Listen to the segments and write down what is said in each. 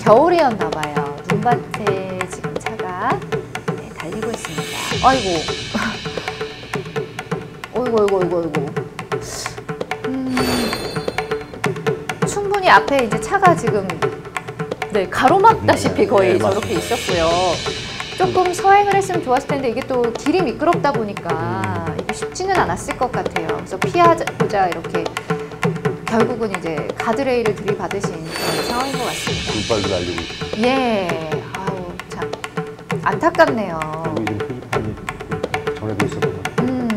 겨울이었나 봐요. 눈밭에 지금 차가 네, 달리고 있습니다. 아이고. 어이구. 충분히 앞에 이제 차가 지금 네, 가로막다시피 거의 네, 저렇게 있었고요. 조금 서행을 했으면 좋았을 텐데 이게 또 길이 미끄럽다 보니까 이게 쉽지는 않았을 것 같아요. 그래서 피하고자 이렇게 결국은 이제 가드레일을 들이받으신 그런 상황인 것 같습니다. 눈발도 날리고 있고. 예, 아우 참 안타깝네요. 여기 지금 표지판이 전에도 있었던 것 같아요.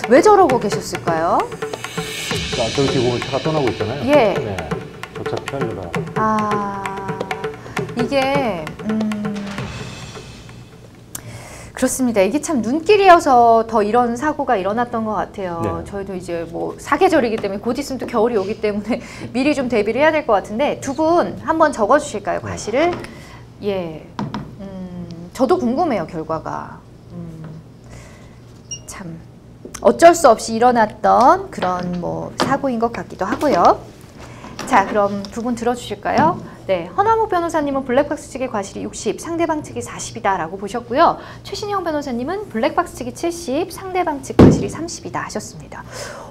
왜 저러고 계셨을까요? 저기 보면 차가 떠나고 있잖아요. 예. 네. 저 차 피하려다. 이게 그렇습니다. 이게 참 눈길이어서 더 이런 사고가 일어났던 것 같아요. 네. 저희도 이제 뭐 사계절이기 때문에 곧 있으면 또 겨울이 오기 때문에 미리 좀 대비를 해야 될 것 같은데 두 분 한번 적어주실까요? 과실을. 예. 저도 궁금해요, 결과가. 참 어쩔 수 없이 일어났던 그런 뭐 사고인 것 같기도 하고요. 자, 그럼 두 분 들어주실까요? 네, 허남욱 변호사님은 블랙박스 측의 과실이 60, 상대방 측이 40이다 라고 보셨고요. 최신영 변호사님은 블랙박스 측이 70, 상대방 측 과실이 30이다 하셨습니다.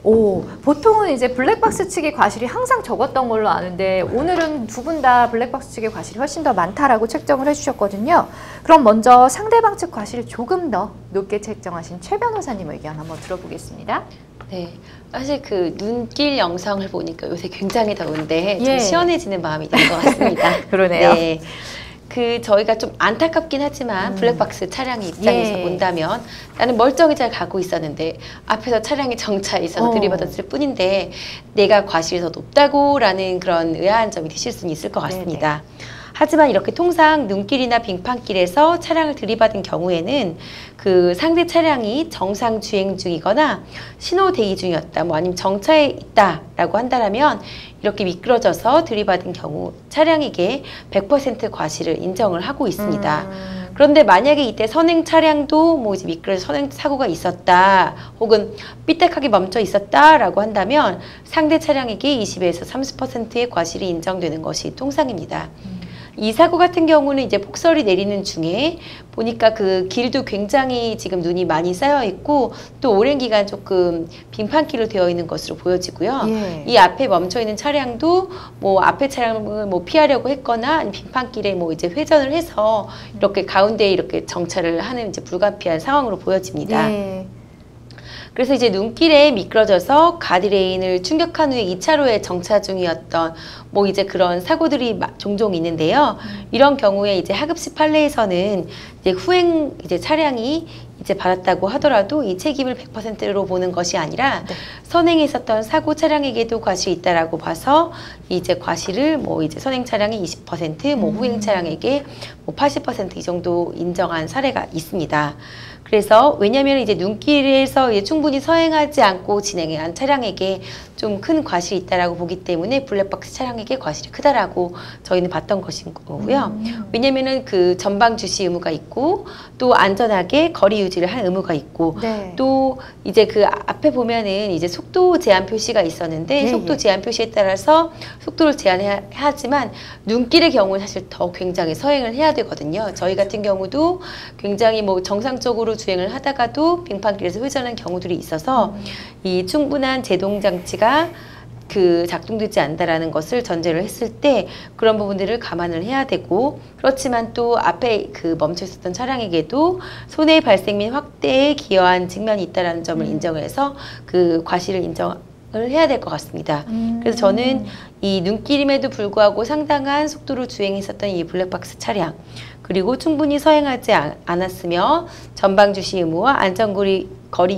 오, 보통은 이제 블랙박스 측의 과실이 항상 적었던 걸로 아는데 오늘은 두 분 다 블랙박스 측의 과실이 훨씬 더 많다라고 책정을 해주셨거든요. 그럼 먼저 상대방 측 과실을 조금 더 높게 책정하신 최 변호사님 의견 한번 들어보겠습니다. 네, 사실 그 눈길 영상을 보니까 요새 굉장히 더운데 좀 예. 시원해지는 마음이 드는 것 같습니다. 그러네요. 네, 그 저희가 좀 안타깝긴 하지만 블랙박스 차량의 입장에서 예. 본다면 나는 멀쩡히 잘 가고 있었는데 앞에서 차량이 정차해 있어서 들이받았을 뿐인데 내가 과실이 더 높다고라는 그런 의아한 점이 드실 수는 있을 것 같습니다. 네네. 하지만 이렇게 통상 눈길이나 빙판길에서 차량을 들이받은 경우에는 그 상대 차량이 정상 주행 중이거나 신호 대기 중이었다, 뭐 아니면 정차해 있다라고 한다면 이렇게 미끄러져서 들이받은 경우 차량에게 100% 과실을 인정을 하고 있습니다. 그런데 만약에 이때 선행 차량도 뭐 이제 미끄러져 선행 사고가 있었다, 혹은 삐딱하게 멈춰 있었다라고 한다면 상대 차량에게 20에서 30%의 과실이 인정되는 것이 통상입니다. 이 사고 같은 경우는 이제 폭설이 내리는 중에 보니까 그 길도 굉장히 지금 눈이 많이 쌓여 있고 또 오랜 기간 조금 빙판길로 되어 있는 것으로 보여지고요. 예. 이 앞에 멈춰 있는 차량도 뭐 앞에 차량을 뭐 피하려고 했거나 아니면 빙판길에 뭐 이제 회전을 해서 이렇게 가운데에 이렇게 정차를 하는 이제 불가피한 상황으로 보여집니다. 예. 그래서 이제 눈길에 미끄러져서 가드레인을 충격한 후에 2차로에 정차 중이었던 뭐 이제 그런 사고들이 종종 있는데요. 이런 경우에 이제 하급식 판례에서는 이제 후행 이제 차량이 이제 받았다고 하더라도 이 책임을 100%로 보는 것이 아니라 선행에 있었던 사고 차량에게도 과실이 있다라고 봐서 이제 과실을 뭐 이제 선행 차량이 20%, 뭐 후행 차량에게 뭐 80% 이 정도 인정한 사례가 있습니다. 그래서 왜냐하면 이제 눈길에서 이제 충분히 서행하지 않고 진행한 차량에게 좀 큰 과실이 있다라고 보기 때문에 블랙박스 차량에게 과실이 크다라고 저희는 봤던 것인 거고요. 왜냐면은 그 전방 주시 의무가 있고 또 안전하게 거리 유지를 할 의무가 있고 네. 또 이제 그 앞에 보면은 이제 속도 제한 표시가 있었는데 속도 제한 표시에 따라서 속도를 제한해야 하지만 눈길의 경우는 사실 더 굉장히 서행을 해야 되거든요. 저희 같은 경우도 굉장히 뭐 정상적으로 주행을 하다가도 빙판길에서 회전한 경우들이 있어서 이 충분한 제동 장치가 그 작동되지 않는다라는 것을 전제를 했을 때 그런 부분들을 감안을 해야 되고, 그렇지만 또 앞에 그 멈춰 있었던 차량에게도 손해 발생 및 확대에 기여한 측면이 있다라는 점을 인정을 해서 그 과실을 인정을 해야 될 것 같습니다. 그래서 저는 이 눈길임에도 불구하고 상당한 속도로 주행했었던 이 블랙박스 차량, 그리고 충분히 서행하지 않았으며 전방 주시 의무와 안전거리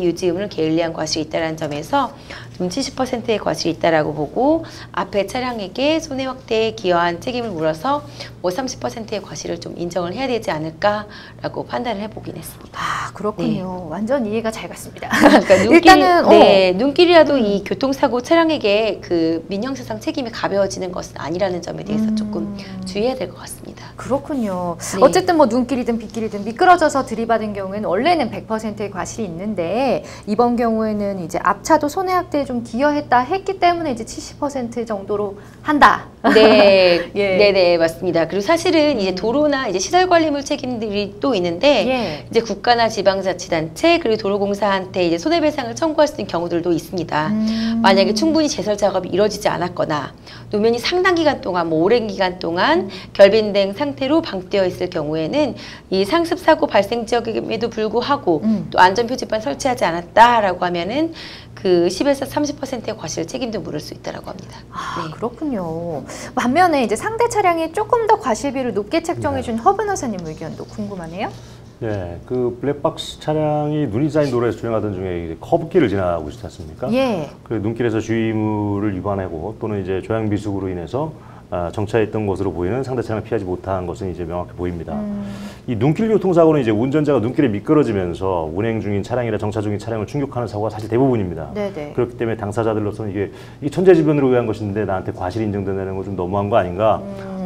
유지 의무를 게을리한 과실이 있다는 점에서 좀 70%의 과실이 있다라고 보고 앞에 차량에게 손해 확대에 기여한 책임을 물어서 뭐 30%의 과실을 좀 인정을 해야 되지 않을까라고 판단을 해보긴 했습니다. 아, 그렇군요. 네. 완전 이해가 잘 갔습니다. 그러니까 일단은 네, 눈길이라도 이 교통사고 차량에게 그 민형사상 책임이 가벼워지는 것은 아니라는 점에 대해서 조금 주의해야 될 것 같습니다. 그렇군요. 어쨌든 뭐 눈길이든 빗길이든 미끄러져서 들이받은 경우에는 원래는 100%의 과실이 있는데 이번 경우에는 이제 앞차도 손해확대에 좀 기여했다 했기 때문에 이제 70% 정도로 한다. 네, 예. 네네 맞습니다. 그리고 사실은 이제 도로나 이제 시설관리물 책임들이 또 있는데 예. 이제 국가나 지방자치단체 그리고 도로공사한테 이제 손해배상을 청구할 수 있는 경우들도 있습니다. 만약에 충분히 제설 작업이 이루어지지 않았거나 노면이 상당 기간 동안 뭐 오랜 기간 동안 결빙된 상태로 방치되어 있을 경우에는 이 상습 사고 발생 지역임에도 불구하고 또 안전표지판 설치하지 않았다라고 하면은 그 10에서 30%의 과실 책임도 물을 수 있다라고 합니다. 아, 네. 그렇군요. 반면에 이제 상대 차량이 조금 더 과실비를 높게 책정해 준 허 변호사님 의견도 궁금하네요. 네, 그 블랙박스 차량이 눈이 쌓인 도로에서 주행하던 중에 이제 커브길을 지나가고 있지 않습니까? 예. 그 눈길에서 주의무를 위반하고 또는 이제 조향 미숙으로 인해서 정차했던 것으로 보이는 상대 차량을 피하지 못한 것은 이제 명확히 보입니다. 이 눈길 교통사고는 이제 운전자가 눈길에 미끄러지면서 운행 중인 차량이나 정차 중인 차량을 충격하는 사고가 사실 대부분입니다. 네네. 그렇기 때문에 당사자들로서는 이게 천재지변으로 의한 것인데 나한테 과실이 인정된다는 건 좀 너무한 거 아닌가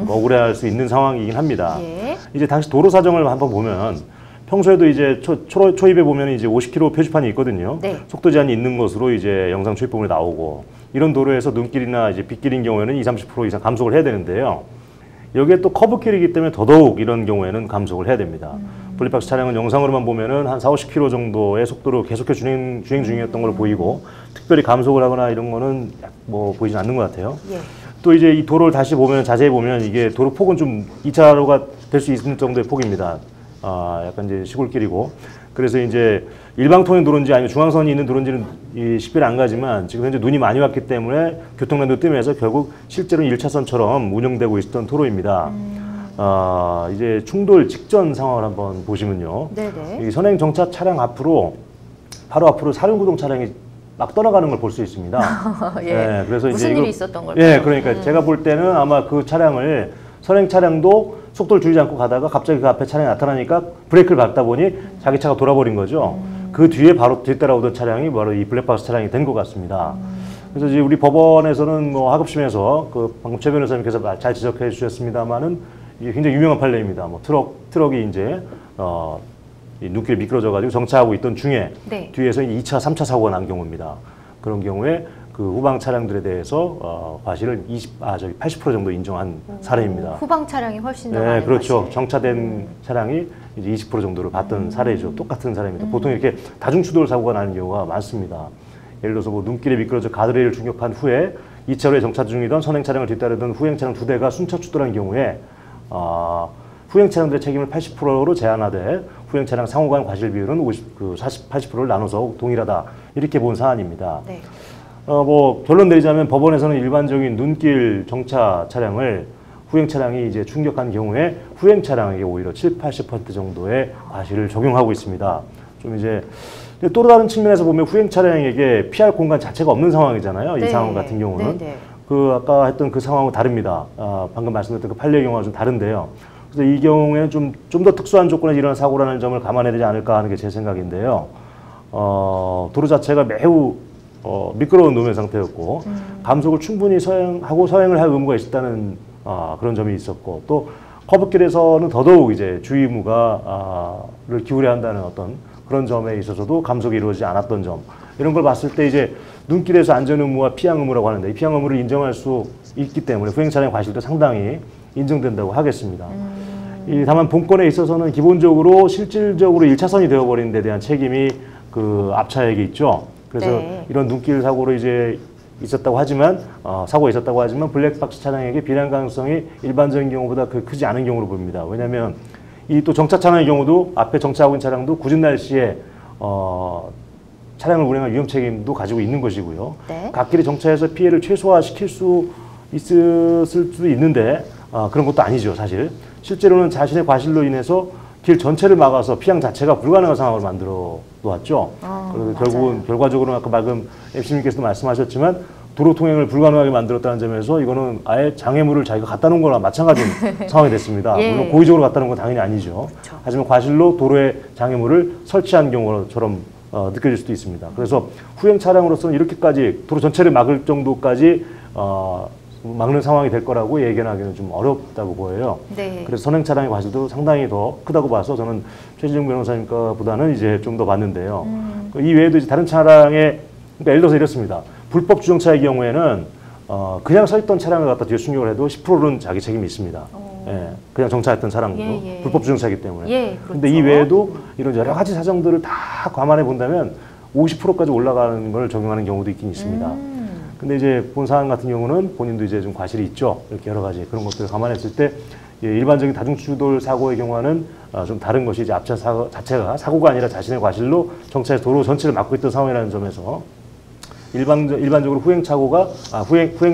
억울해할 수 있는 상황이긴 합니다. 예. 이제 당시 도로 사정을 한번 보면 평소에도 이제 초입에 보면 이제 50km 표지판이 있거든요. 네. 속도 제한이 있는 것으로 이제 영상 초입부분에 나오고 이런 도로에서 눈길이나 이제 빗길인 경우에는 20-30% 이상 감속을 해야 되는데요. 여기에 또 커브길이기 때문에 더더욱 이런 경우에는 감속을 해야 됩니다. 블랙박스 차량은 영상으로만 보면은 한 40-50km 정도의 속도로 계속해서 주행 중이었던 걸로 보이고 특별히 감속을 하거나 이런 거는 뭐 보이진 않는 것 같아요. 예. 또 이제 이 도로를 다시 보면 자세히 보면 이게 도로 폭은 좀 2차로가 될 수 있는 정도의 폭입니다. 약간 이제 시골길이고 그래서 이제 일방통행 도로인지 아니면 중앙선이 있는 도로인지는 식별이 안 가지만 지금 현재 눈이 많이 왔기 때문에 교통량도 뜨면서 결국 실제로는 1차선처럼 운영되고 있었던 도로입니다. 이제 충돌 직전 상황을 한번 보시면요. 네네. 이 선행 정차 차량 앞으로 바로 앞으로 사륜구동 차량이 막 떠나가는 걸 볼 수 있습니다. 예. 네, 그래서 무슨 이제 일이 있었던 걸까요? 예, 그러니까 제가 볼 때는 아마 그 차량을 선행 차량도 속도를 줄이지 않고 가다가 갑자기 그 앞에 차량이 나타나니까 브레이크를 밟다 보니 자기 차가 돌아버린 거죠. 그 뒤에 바로 뒤따라오던 차량이 바로 이 블랙박스 차량이 된 것 같습니다. 그래서 이제 우리 법원에서는 뭐 하급심에서 그 방금 최 변호사님께서 잘 지적해 주셨습니다만은 이게 굉장히 유명한 판례입니다. 뭐 트럭이 이제 이 눈길에 미끄러져가지고 정차하고 있던 중에 네. 뒤에서 2차, 3차 사고가 난 경우입니다. 그런 경우에 그 후방 차량들에 대해서 과실을 80% 정도 인정한 사례입니다. 후방 차량이 훨씬 더 네, 많은 그렇죠. 과실. 정차된 차량이 이제 20% 정도를 봤던 사례죠. 똑같은 사례입니다. 보통 이렇게 다중추돌 사고가 나는 경우가 많습니다. 예를 들어서 뭐 눈길에 미끄러져 가드레일을 충격한 후에 2차로에 정차 중이던 선행 차량을 뒤따르던 후행 차량 2대가 순차 추돌한 경우에 후행 차량들의 책임을 80%로 제한하되 후행 차량 상호 간 과실 비율은 80%를 나눠서 동일하다. 이렇게 본 사안입니다. 네. 뭐 결론 내리자면 법원에서는 일반적인 눈길 정차 차량을 후행 차량이 이제 충격한 경우에 후행 차량에게 오히려 70-80% 정도의 과실을 적용하고 있습니다. 좀 이제 또 다른 측면에서 보면 후행 차량에게 피할 공간 자체가 없는 상황이잖아요. 네. 이 상황 같은 경우는 네. 그 아까 했던 그 상황은 다릅니다. 방금 말씀드렸던 그 판례의 경우와 좀 다른데요. 그래서 이 경우에는 좀 더 특수한 조건에서 일어난 사고라는 점을 감안해야 되지 않을까 하는 게 제 생각인데요. 도로 자체가 매우 미끄러운 노면 상태였고 감속을 충분히 서행을 할 의무가 있었다는 그런 점이 있었고 또 커브길에서는 더더욱 이제 주의무가를 기울여야 한다는 어떤 그런 점에 있어서도 감속이 이루어지지 않았던 점 이런 걸 봤을 때 이제 눈길에서 안전 의무와 피항 의무라고 하는데 이 피항 의무를 인정할 수 있기 때문에 후행 차량 과실도 상당히 인정된다고 하겠습니다. 다만 본건에 있어서는 기본적으로 실질적으로 1차선이 되어버린 데 대한 책임이 그 앞차에게 있죠. 그래서 네. 이런 눈길 사고로 이제 있었다고 하지만 사고가 있었다고 하지만 블랙박스 차량에게 비난 가능성이 일반적인 경우보다 크지 않은 경우로 보입니다. 왜냐하면 이 또 정차 차량의 경우도 앞에 정차하고 있는 차량도 굳은 날씨에 차량을 운행할 위험 책임도 가지고 있는 것이고요. 네. 갓길에 정차해서 피해를 최소화시킬 수 있을 수도 있는데 그런 것도 아니죠, 사실. 실제로는 자신의 과실로 인해서 길 전체를 막아서 피항 자체가 불가능한 상황을 만들어 놓았죠. 그래서 결국은 결과적으로는 아까 방금 MC님께서도 말씀하셨지만 도로 통행을 불가능하게 만들었다는 점에서 이거는 아예 장애물을 자기가 갖다 놓은 거랑 마찬가지인 상황이 됐습니다. 예. 물론 고의적으로 갖다 놓은 건 당연히 아니죠. 그쵸. 하지만 과실로 도로에 장애물을 설치한 경우처럼 느껴질 수도 있습니다. 그래서 후행 차량으로서는 이렇게까지 도로 전체를 막을 정도까지 막는 상황이 될 거라고 예견하기는 좀 어렵다고 보여요. 네. 그래서 선행 차량의 과실도 상당히 더 크다고 봐서 저는 최지중 변호사님과보다는 이제 좀 더 봤는데요. 이 외에도 이제 다른 차량에 그러니까 예를 들어서 이렇습니다. 불법 주정차의 경우에는 그냥 서 있던 차량을 갖다 뒤에 충격을 해도 10%는 자기 책임이 있습니다. 예, 그냥 정차했던 차량도 예, 예. 불법 주정차이기 때문에. 예, 그런데 그렇죠. 이 외에도 이런 여러 가지 사정들을 다 감안해 본다면 50%까지 올라가는 걸 적용하는 경우도 있긴 있습니다. 근데 이제 본 사안 같은 경우는 본인도 이제 좀 과실이 있죠. 이렇게 여러 가지 그런 것들을 감안했을 때 예, 일반적인 다중추돌 사고의 경우는 좀 다른 것이 이제 앞차 사고 자체가 사고가 아니라 자신의 과실로 정차해서 도로 전체를 막고 있던 상황이라는 점에서 일반적으로 후행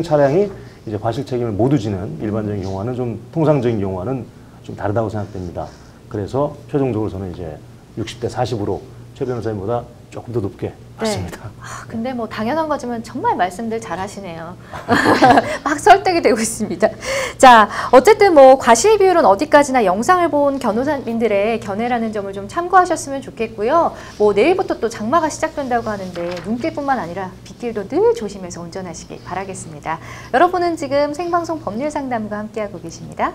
차량이 이제 과실 책임을 모두 지는 일반적인 경우와는 좀 통상적인 경우와는 좀 다르다고 생각됩니다. 그래서 최종적으로 저는 이제 60대 40으로 최 변호사님보다 조금 더 높게 봤습니다. 아, 근데 뭐 당연한 거지만 정말 말씀들 잘 하시네요. 막 설득이 되고 있습니다. 자, 어쨌든 뭐 과실 비율은 어디까지나 영상을 본 변호사님들의 견해라는 점을 좀 참고하셨으면 좋겠고요. 뭐 내일부터 또 장마가 시작된다고 하는데 눈길뿐만 아니라 빗길도 늘 조심해서 운전하시길 바라겠습니다. 여러분은 지금 생방송 법률 상담과 함께하고 계십니다.